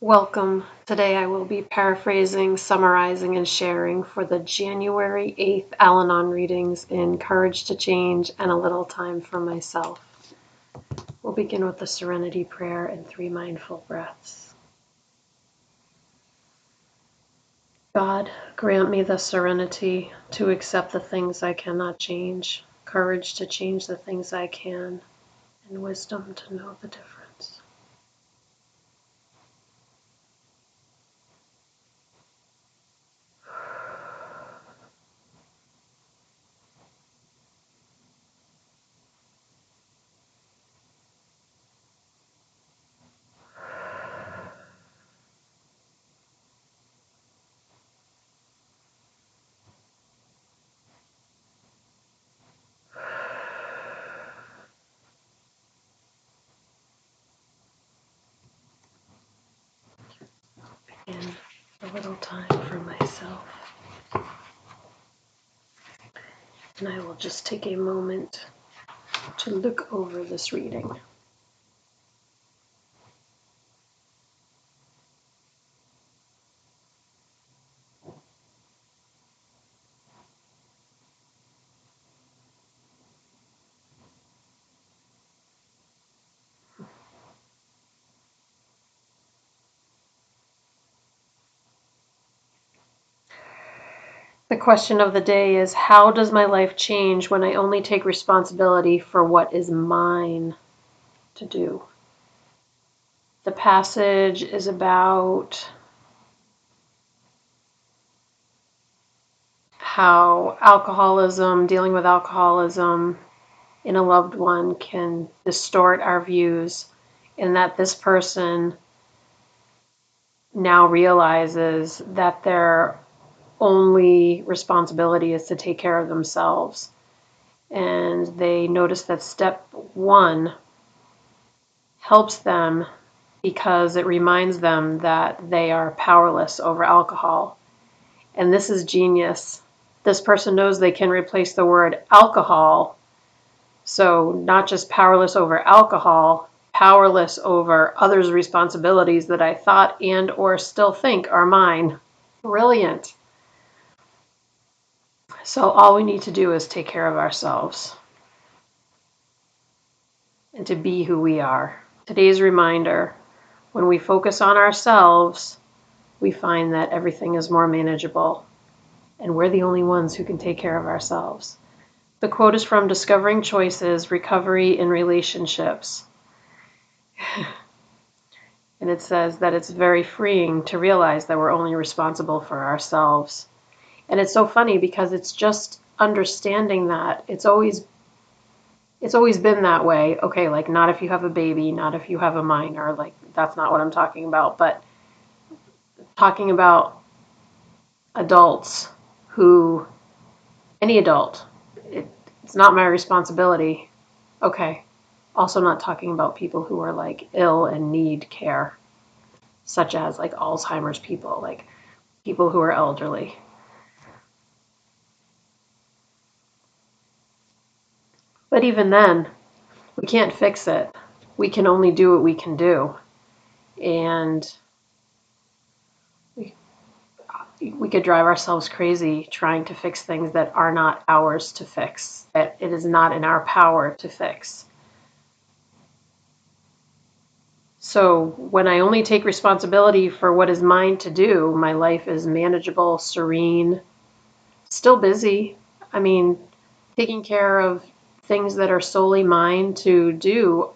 Welcome. Today I will be paraphrasing, summarizing, and sharing for the January 8th Al-Anon readings in Courage to Change and a Little Time for Myself. We'll begin with the Serenity Prayer and 3 mindful breaths. God, grant me the serenity to accept the things I cannot change, courage to change the things I can, and wisdom to know the difference. And a little time for myself. And I will just take a moment to look over this reading. The question of the day is, how does my life change when I only take responsibility for what is mine to do? The passage is about how dealing with alcoholism in a loved one can distort our views, and that this person now realizes that their only responsibility is to take care of themselves. And they notice that step 1 helps them because it reminds them that they are powerless over alcohol. And this is genius. This person knows they can replace the word alcohol. So not just powerless over alcohol, powerless over others' responsibilities that I thought and or still think are mine. Brilliant. So all we need to do is take care of ourselves and to be who we are. Today's reminder, when we focus on ourselves, we find that everything is more manageable, and we're the only ones who can take care of ourselves. The quote is from Discovering Choices, Recovery in Relationships. And it says that it's very freeing to realize that we're only responsible for ourselves. And it's so funny because it's just understanding that it's always been that way. Okay, like not if you have a baby, not if you have a minor, like that's not what I'm talking about, but talking about adults who, any adult, it's not my responsibility. Okay. Also not talking about people who are like ill and need care, such as like Alzheimer's people, like people who are elderly. But even then, we can't fix it. We can only do what we can do. And we could drive ourselves crazy trying to fix things that are not ours to fix, that it is not in our power to fix. So when I only take responsibility for what is mine to do, my life is manageable, serene, still busy. I mean, taking care of things that are solely mine to do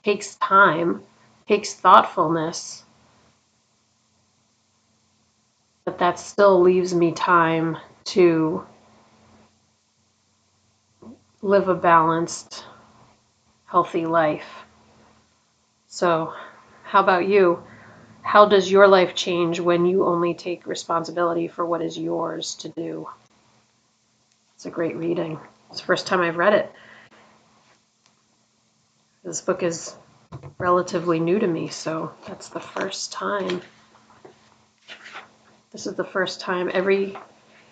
takes time, takes thoughtfulness, but that still leaves me time to live a balanced, healthy life. So, how about you? How does your life change when you only take responsibility for what is yours to do? It's a great reading. It's the first time I've read it. This book is relatively new to me, so that's the first time. This is the first time every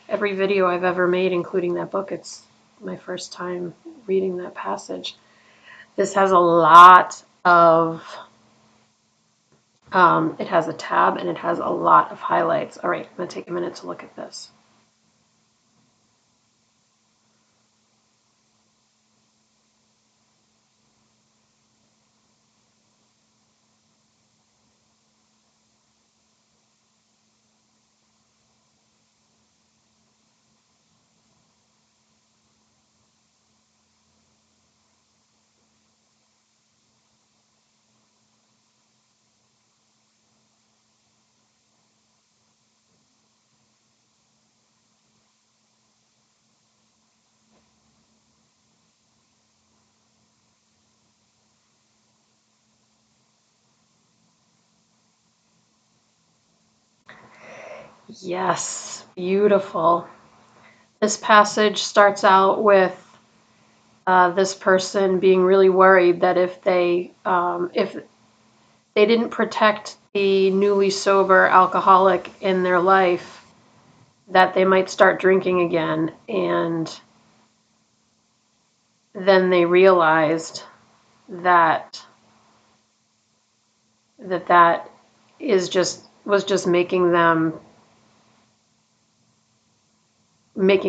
video I've ever made, including that book, it's my first time reading that passage. This has a lot of It has a tab and it has a lot of highlights. All right, I'm going to take a minute to look at this. Yes, beautiful. This passage starts out with this person being really worried that if they didn't protect the newly sober alcoholic in their life, that they might start drinking again. And then they realized that that is just was just making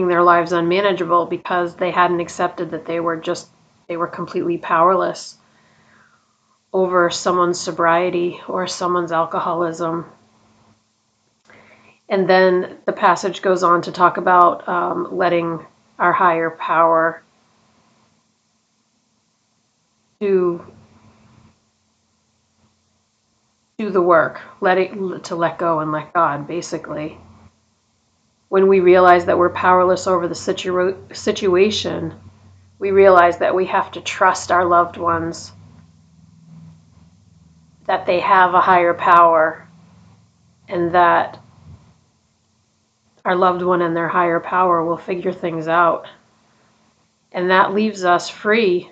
their lives unmanageable because they hadn't accepted that they were completely powerless over someone's sobriety or someone's alcoholism. And then the passage goes on to talk about letting our higher power do the work, to let go and let God, basically. When we realize that we're powerless over the situation, we realize that we have to trust our loved ones, that they have a higher power, and that our loved one and their higher power will figure things out. And that leaves us free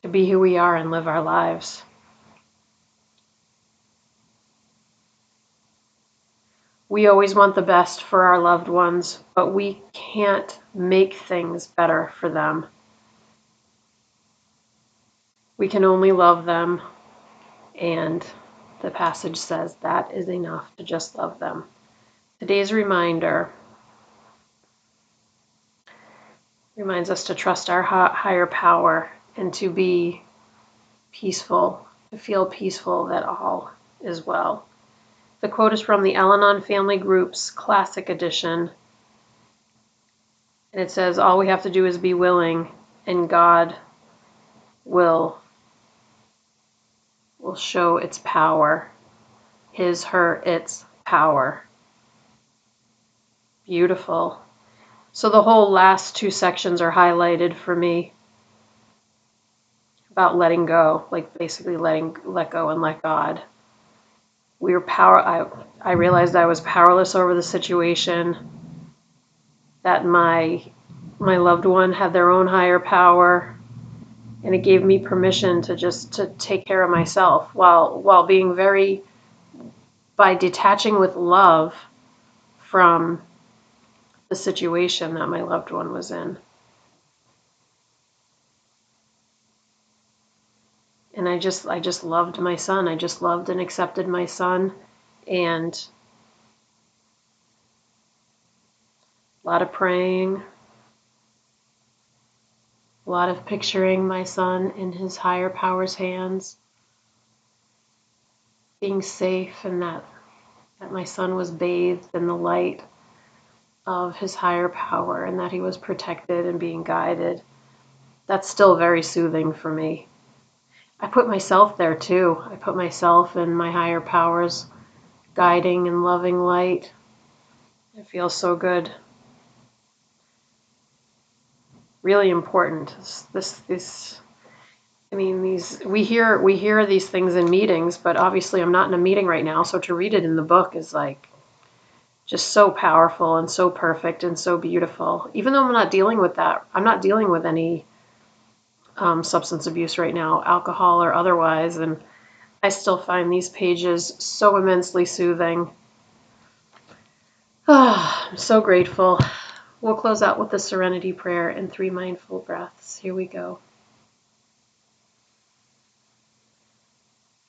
to be who we are and live our lives. We always want the best for our loved ones, but we can't make things better for them. We can only love them, and the passage says that is enough to just love them. Today's reminder reminds us to trust our higher power and to be peaceful, to feel peaceful that all is well. The quote is from the Al-Anon Family Groups Classic Edition, and it says, "All we have to do is be willing, and God will show its power, his, her, its power." Beautiful. So the whole last two sections are highlighted for me about letting go, like basically let go and let God. I realized I was powerless over the situation, that my loved one had their own higher power, and it gave me permission to take care of myself while being by detaching with love from the situation that my loved one was in. And I just loved my son. I just loved and accepted my son, and a lot of praying, a lot of picturing my son in his higher power's hands, being safe, and that my son was bathed in the light of his higher power and that he was protected and being guided. That's still very soothing for me. I put myself there too. I put myself in my higher power's guiding and loving light. It feels so good. Really important. I mean, we hear these things in meetings, but obviously I'm not in a meeting right now, so to read it in the book is like just so powerful and so perfect and so beautiful. Even though I'm not dealing with that, I'm not dealing with any substance abuse right now, alcohol or otherwise, and I still find these pages so immensely soothing. I'm so grateful. We'll close out with the Serenity Prayer and 3 mindful breaths. Here we go.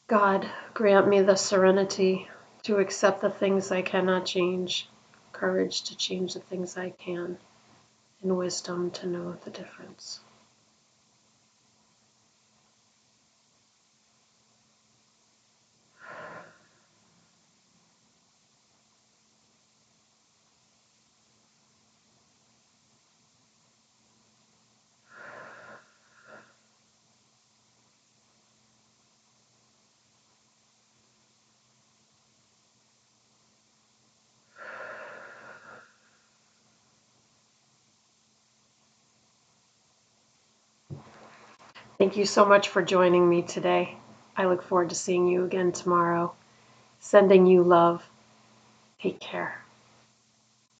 God, grant me the serenity to accept the things I cannot change, courage to change the things I can, and wisdom to know the difference. Thank you so much for joining me today. I look forward to seeing you again tomorrow. Sending you love. Take care.